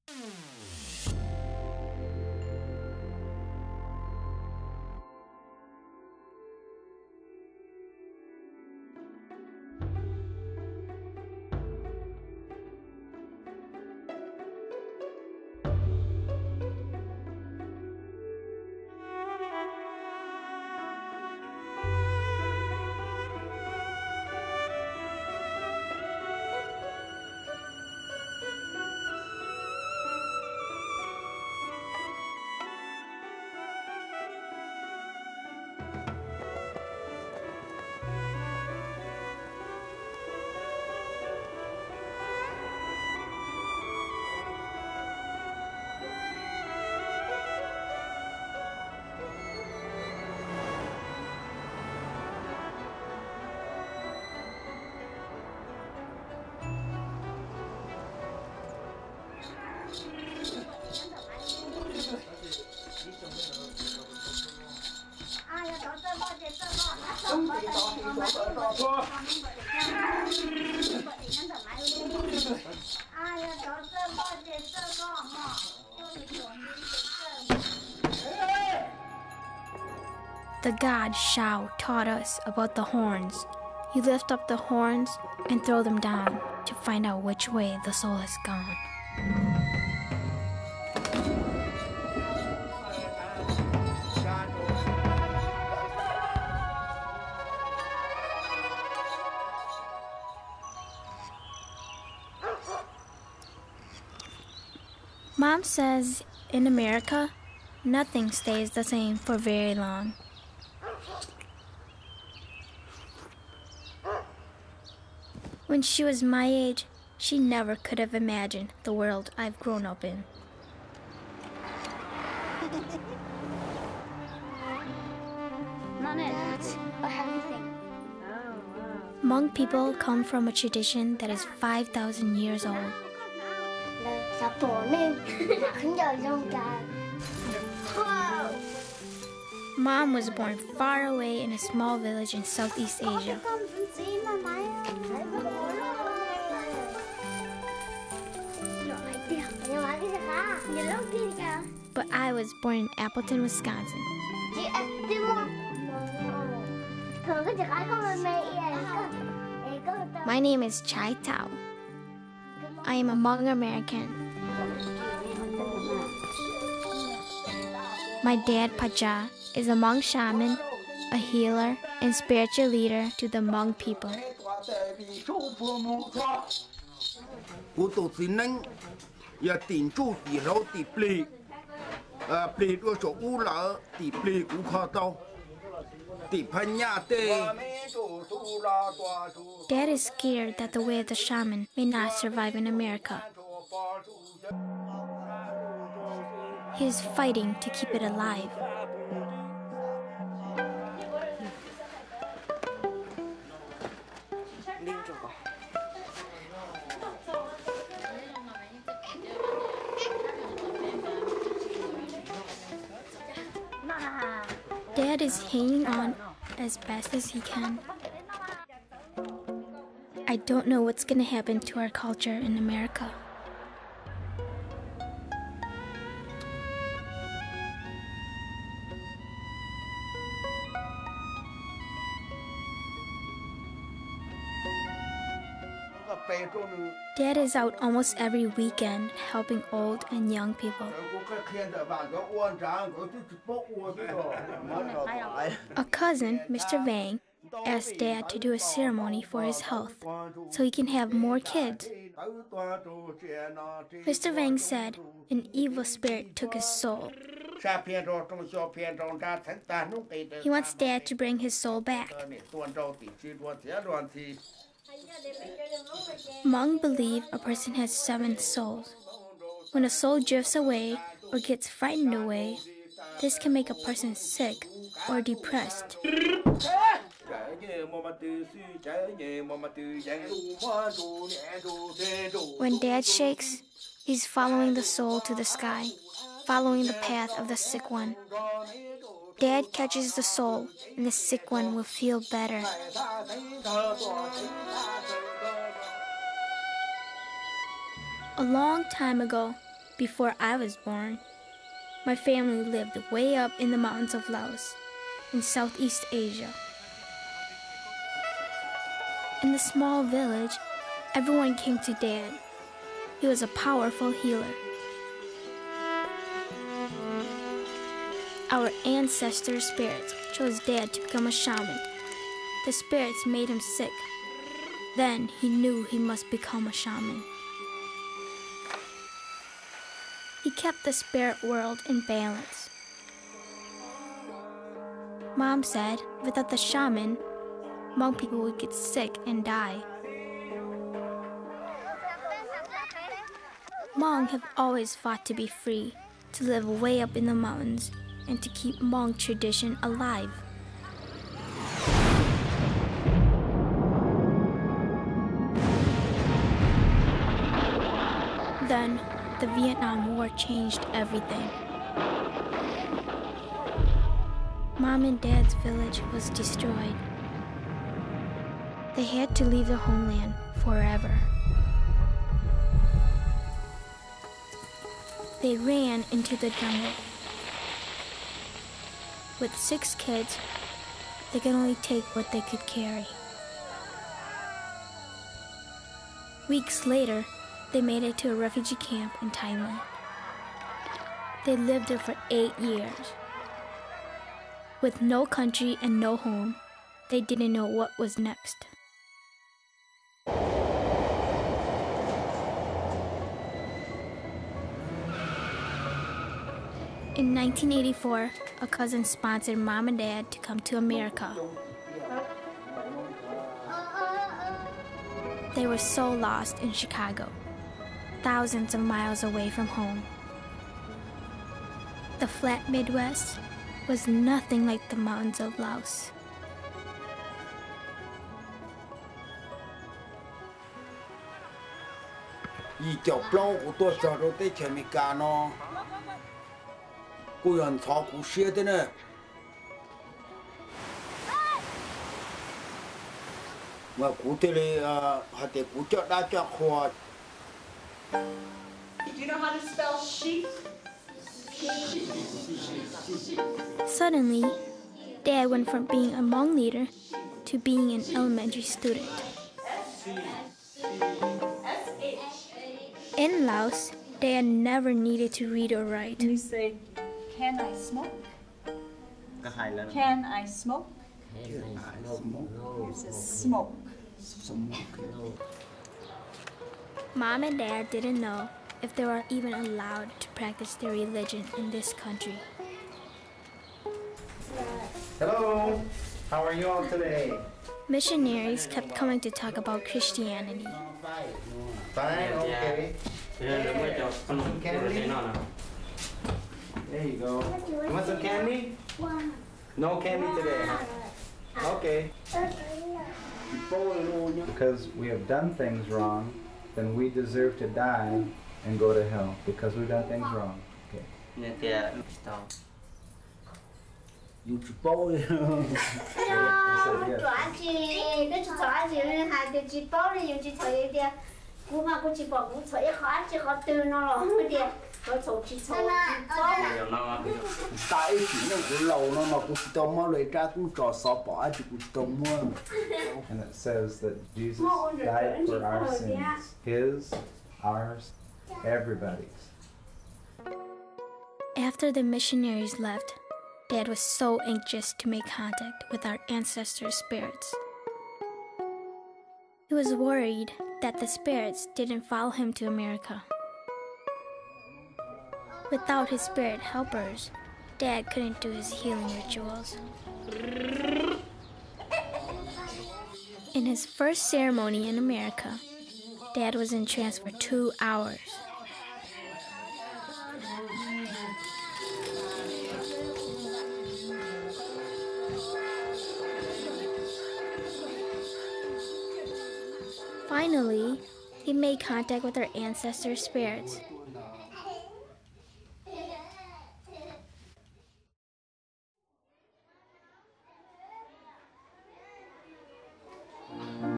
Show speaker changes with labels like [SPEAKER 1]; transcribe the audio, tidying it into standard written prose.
[SPEAKER 1] The god Shao taught us about the horns. You lift up the horns and throw them down to find out which way the soul has gone. Mom says in America, nothing stays the same for very long. When she was my age, she never could have imagined the world I've grown up in. Hmong people come from a tradition that is 5,000 years old. Mom was born far away in a small village in Southeast Asia. But I was born in Appleton, Wisconsin. My name is Chai Tao. I am a Hmong American. My dad, Pacha, is a Hmong shaman, a healer, and spiritual leader to the Hmong people. Dad is scared that the way of the shaman may not survive in America. He is fighting to keep it alive. Dad is hanging on as best as he can. I don't know what's going to happen to our culture in America. Dad is out almost every weekend helping old and young people. A cousin, Mr. Vang, asked Dad to do a ceremony for his health so he can have more kids. Mr. Vang said an evil spirit took his soul. He wants Dad to bring his soul back. Hmong believe a person has 7 souls. When a soul drifts away or gets frightened away, this can make a person sick or depressed. When Dad shakes, he's following the soul to the sky, following the path of the sick one. Dad catches the soul, and the sick one will feel better. A long time ago, Before I was born, my family lived way up in the mountains of Laos, in Southeast Asia. In the small village, everyone came to Dad. He was a powerful healer. Our ancestor spirits chose Dad to become a shaman. The spirits made him sick. Then he knew he must become a shaman. He kept the spirit world in balance. Mom said without the shaman, Hmong people would get sick and die. Hmong have always fought to be free, to live way up in the mountains, and to keep Hmong tradition alive. Then, the Vietnam War changed everything. Mom and Dad's village was destroyed. They had to leave their homeland forever. They ran into the jungle. With 6 kids, they could only take what they could carry. Weeks later, they made it to a refugee camp in Thailand. They lived there for 8 years. With no country and no home, they didn't know what was next. In 1984, a cousin sponsored Mom and Dad to come to America. They were so lost in Chicago, thousands of miles away from home. The flat Midwest was nothing like the mountains of Laos.
[SPEAKER 2] Do you know how to spell sheep?
[SPEAKER 1] Suddenly, Dad went from being a Hmong leader to being an elementary student. In Laos, Dad never needed to read or write.
[SPEAKER 2] You say, can I smoke? Can I smoke? It says smoke.
[SPEAKER 1] Mom and Dad didn't know if they were even allowed to practice their religion in this country.
[SPEAKER 3] Hello, how are you all today?
[SPEAKER 1] Missionaries kept coming to talk about Christianity.
[SPEAKER 3] Fine, okay. Some candy? There you go. You want some candy? No candy today, huh? Okay. Because we have done things wrong, then we deserve to die and go to hell because we've done things wrong. Okay. And it says that Jesus died for our sins. His, ours, everybody's.
[SPEAKER 1] After the missionaries left, Dad was so anxious to make contact with our ancestor spirits. He was worried that the spirits didn't follow him to America. Without his spirit helpers, Dad couldn't do his healing rituals. In his first ceremony in America, Dad was in trance for 2 hours. Finally, he made contact with our ancestor spirits